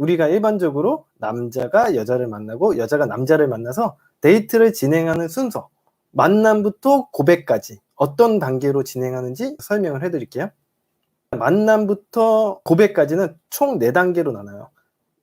우리가 일반적으로 남자가 여자를 만나고 여자가 남자를 만나서 데이트를 진행하는 순서, 만남부터 고백까지 어떤 단계로 진행하는지 설명을 해드릴게요. 만남부터 고백까지는 총 4단계로 나눠요.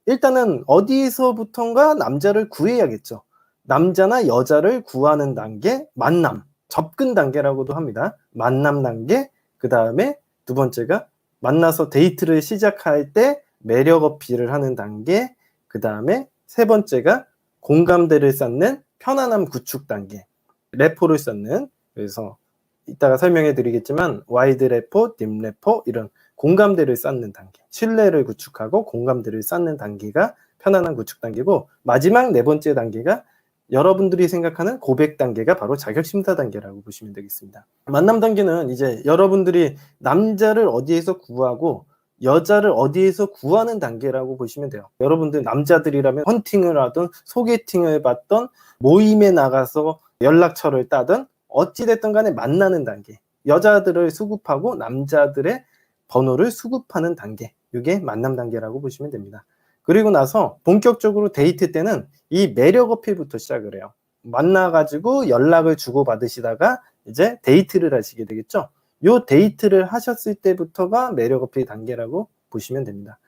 일단은 어디서부턴가 남자를 구해야겠죠. 남자나 여자를 구하는 단계, 만남, 접근 단계라고도 합니다. 만남 단계, 그 다음에 두 번째가 만나서 데이트를 시작할 때 매력 어필을 하는 단계, 그 다음에 세 번째가 공감대를 쌓는 편안함 구축 단계, 래포를 쌓는, 그래서 이따가 설명해 드리겠지만 와이드 래포, 딥 래포, 이런 공감대를 쌓는 단계, 신뢰를 구축하고 공감대를 쌓는 단계가 편안한 구축 단계고, 마지막 4번째 단계가 여러분들이 생각하는 고백 단계가 바로 자격심사 단계라고 보시면 되겠습니다. 만남 단계는 이제 여러분들이 남자를 어디에서 구하고 여자를 어디에서 구하는 단계라고 보시면 돼요. 여러분들 남자들이라면 헌팅을 하든 소개팅을 받든 모임에 나가서 연락처를 따든 어찌됐든 간에 만나는 단계, 여자들을 수급하고 남자들의 번호를 수급하는 단계, 이게 만남 단계라고 보시면 됩니다. 그리고 나서 본격적으로 데이트 때는 이 매력 어필부터 시작을 해요. 만나가지고 연락을 주고받으시다가 이제 데이트를 하시게 되겠죠. 요 데이트를 하셨을 때부터가 매력 어필 단계라고 보시면 됩니다.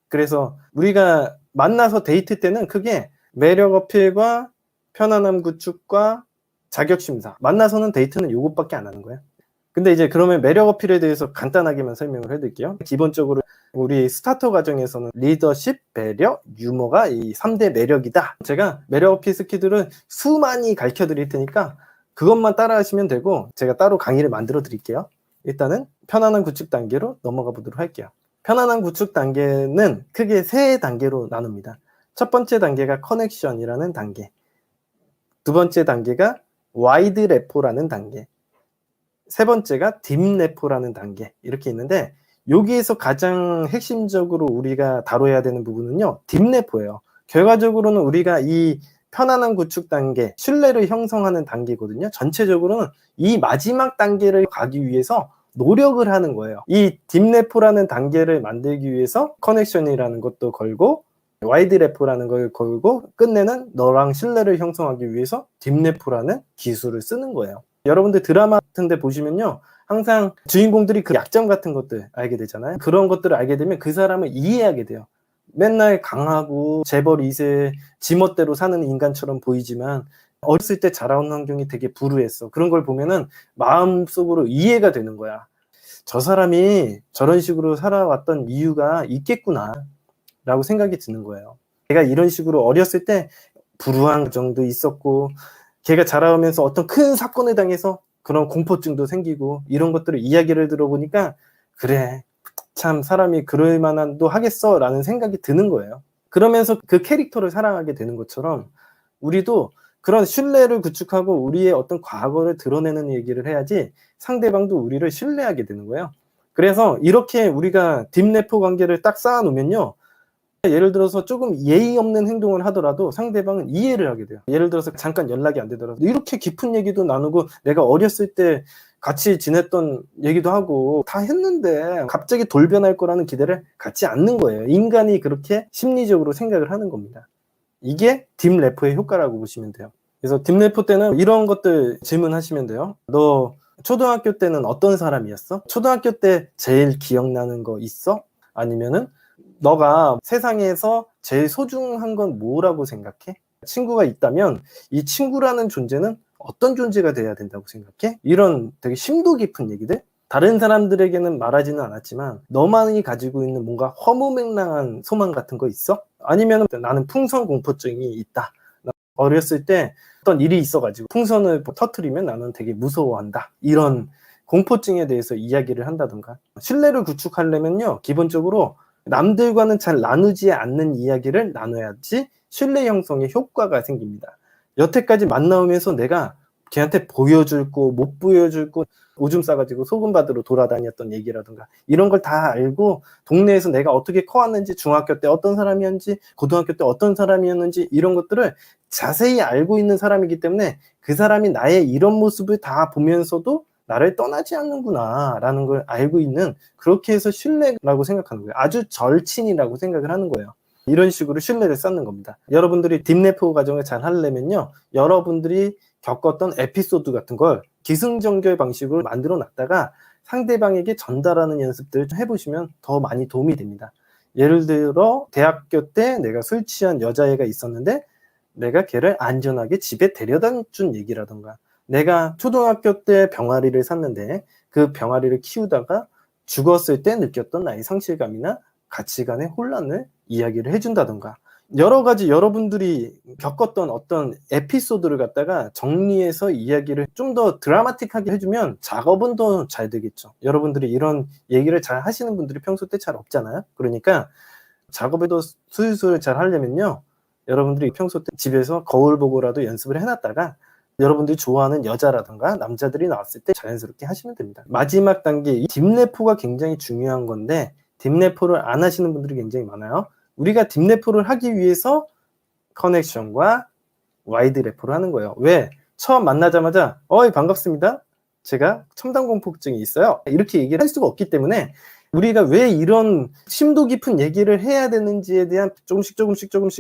그래서 우리가 만나서 데이트 때는 크게 매력 어필과 편안함 구축과 자격심사, 만나서는 데이트는 요것밖에 안 하는 거예요. 근데 이제 그러면 매력 어필에 대해서 간단하게만 설명을 해드릴게요. 기본적으로 우리 스타터 과정에서는 리더십, 배려, 유머가 이 3대 매력이다. 제가 매력 어필 스킬들을 수많이 가르쳐 드릴 테니까 그것만 따라 하시면 되고, 제가 따로 강의를 만들어 드릴게요. 일단은 편안한 구축 단계로 넘어가 보도록 할게요. 편안한 구축 단계는 크게 3단계로 나눕니다. 첫 번째 단계가 커넥션이라는 단계, 두 번째 단계가 와이드 래포라는 단계, 세 번째가 딥 래포라는 단계, 이렇게 있는데 여기에서 가장 핵심적으로 우리가 다뤄야 되는 부분은요, 딥 래포예요. 결과적으로는 우리가 이 편안한 구축 단계, 신뢰를 형성하는 단계거든요. 전체적으로는 이 마지막 단계를 가기 위해서 노력을 하는 거예요. 이 딥 래포라는 단계를 만들기 위해서 커넥션이라는 것도 걸고 와이드 래포라는 걸 걸고 끝내는 너랑 신뢰를 형성하기 위해서 딥 래포라는 기술을 쓰는 거예요. 여러분들 드라마 같은 데 보시면요, 항상 주인공들이 그 약점 같은 것들 알게 되잖아요. 그런 것들을 알게 되면 그 사람을 이해하게 돼요. 맨날 강하고 재벌 2세 지멋대로 사는 인간처럼 보이지만 어렸을 때 자라온 환경이 되게 불우했어. 그런 걸 보면은 마음속으로 이해가 되는 거야. 저 사람이 저런 식으로 살아왔던 이유가 있겠구나 라고 생각이 드는 거예요. 걔가 이런 식으로 어렸을 때 불우한 정도 있었고, 걔가 자라오면서 어떤 큰 사건을 당해서 그런 공포증도 생기고, 이런 것들을 이야기를 들어보니까 그래, 참 사람이 그럴 만한도 하겠어 라는 생각이 드는 거예요. 그러면서 그 캐릭터를 사랑하게 되는 것처럼 우리도 그런 신뢰를 구축하고 우리의 어떤 과거를 드러내는 얘기를 해야지 상대방도 우리를 신뢰하게 되는 거예요. 그래서 이렇게 우리가 딥 래포 관계를 딱 쌓아놓으면요, 예를 들어서 조금 예의 없는 행동을 하더라도 상대방은 이해를 하게 돼요. 예를 들어서 잠깐 연락이 안 되더라도 이렇게 깊은 얘기도 나누고 내가 어렸을 때 같이 지냈던 얘기도 하고 다 했는데 갑자기 돌변할 거라는 기대를 갖지 않는 거예요. 인간이 그렇게 심리적으로 생각을 하는 겁니다. 이게 딥 래포의 효과라고 보시면 돼요. 그래서 딥 래포 때는 이런 것들 질문하시면 돼요. 너 초등학교 때는 어떤 사람이었어? 초등학교 때 제일 기억나는 거 있어? 아니면은 너가 세상에서 제일 소중한 건 뭐라고 생각해? 친구가 있다면 이 친구라는 존재는 어떤 존재가 돼야 된다고 생각해? 이런 되게 심도 깊은 얘기들? 다른 사람들에게는 말하지는 않았지만 너만이 가지고 있는 뭔가 허무맹랑한 소망 같은 거 있어? 아니면 나는 풍선 공포증이 있다. 어렸을 때 어떤 일이 있어가지고 풍선을 터뜨리면 나는 되게 무서워한다. 이런 공포증에 대해서 이야기를 한다던가. 신뢰를 구축하려면요, 기본적으로 남들과는 잘 나누지 않는 이야기를 나눠야지 신뢰 형성에 효과가 생깁니다. 여태까지 만나오면서 내가 걔한테 보여줄 거, 못 보여줄 거, 오줌 싸가지고 소금 받으러 돌아다녔던 얘기라든가 이런 걸 다 알고 동네에서 내가 어떻게 커왔는지, 중학교 때 어떤 사람이었는지, 고등학교 때 어떤 사람이었는지 이런 것들을 자세히 알고 있는 사람이기 때문에 그 사람이 나의 이런 모습을 다 보면서도 나를 떠나지 않는구나 라는 걸 알고 있는, 그렇게 해서 신뢰라고 생각하는 거예요. 아주 절친이라고 생각을 하는 거예요. 이런 식으로 신뢰를 쌓는 겁니다. 여러분들이 딥래퍼 과정을 잘 하려면요, 여러분들이 겪었던 에피소드 같은 걸 기승전결 방식으로 만들어 놨다가 상대방에게 전달하는 연습들을 좀 해보시면 더 많이 도움이 됩니다. 예를 들어 대학교 때 내가 술 취한 여자애가 있었는데 내가 걔를 안전하게 집에 데려다 준 얘기라던가, 내가 초등학교 때 병아리를 샀는데 그 병아리를 키우다가 죽었을 때 느꼈던 나의 상실감이나 가치관의 혼란을 이야기를 해준다던가, 여러 가지 여러분들이 겪었던 어떤 에피소드를 갖다가 정리해서 이야기를 좀 더 드라마틱하게 해주면 작업은 더 잘 되겠죠. 여러분들이 이런 얘기를 잘 하시는 분들이 평소 때 잘 없잖아요. 그러니까 작업에도 술술 잘 하려면요, 여러분들이 평소 때 집에서 거울 보고라도 연습을 해놨다가 여러분들이 좋아하는 여자라든가 남자들이 나왔을 때 자연스럽게 하시면 됩니다. 마지막 단계, 이 딥래퍼가 굉장히 중요한 건데 딥래퍼를 안 하시는 분들이 굉장히 많아요. 우리가 딥래퍼를 하기 위해서 커넥션과 와이드 래퍼를 하는 거예요. 왜? 처음 만나자마자 어이 반갑습니다, 제가 첨단공포증이 있어요, 이렇게 얘기를 할 수가 없기 때문에 우리가 왜 이런 심도 깊은 얘기를 해야 되는지에 대한 조금씩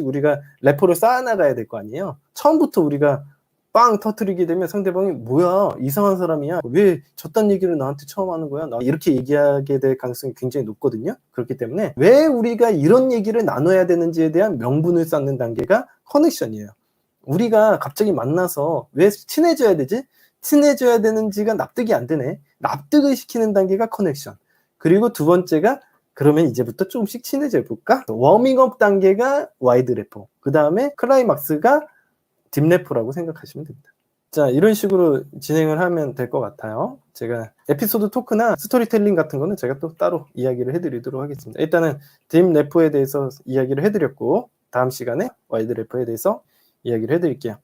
우리가 래퍼를 쌓아나가야 될 거 아니에요. 처음부터 우리가 빵 터트리게 되면 상대방이 뭐야 이상한 사람이야, 왜 저딴 얘기를 나한테 처음 하는 거야, 나 이렇게 얘기하게 될 가능성이 굉장히 높거든요. 그렇기 때문에 왜 우리가 이런 얘기를 나눠야 되는지에 대한 명분을 쌓는 단계가 커넥션이에요. 우리가 갑자기 만나서 왜 친해져야 되지? 친해져야 되는지가 납득이 안 되네. 납득을 시키는 단계가 커넥션. 그리고 두 번째가 그러면 이제부터 조금씩 친해져 볼까? 워밍업 단계가 와이드 래퍼. 그 다음에 클라이막스가 딥래퍼라고 생각하시면 됩니다. 자, 이런 식으로 진행을 하면 될 것 같아요. 제가 에피소드 토크나 스토리텔링 같은 거는 제가 또 따로 이야기를 해드리도록 하겠습니다. 일단은 딥래퍼에 대해서 이야기를 해드렸고, 다음 시간에 와이드 래퍼에 대해서 이야기를 해드릴게요.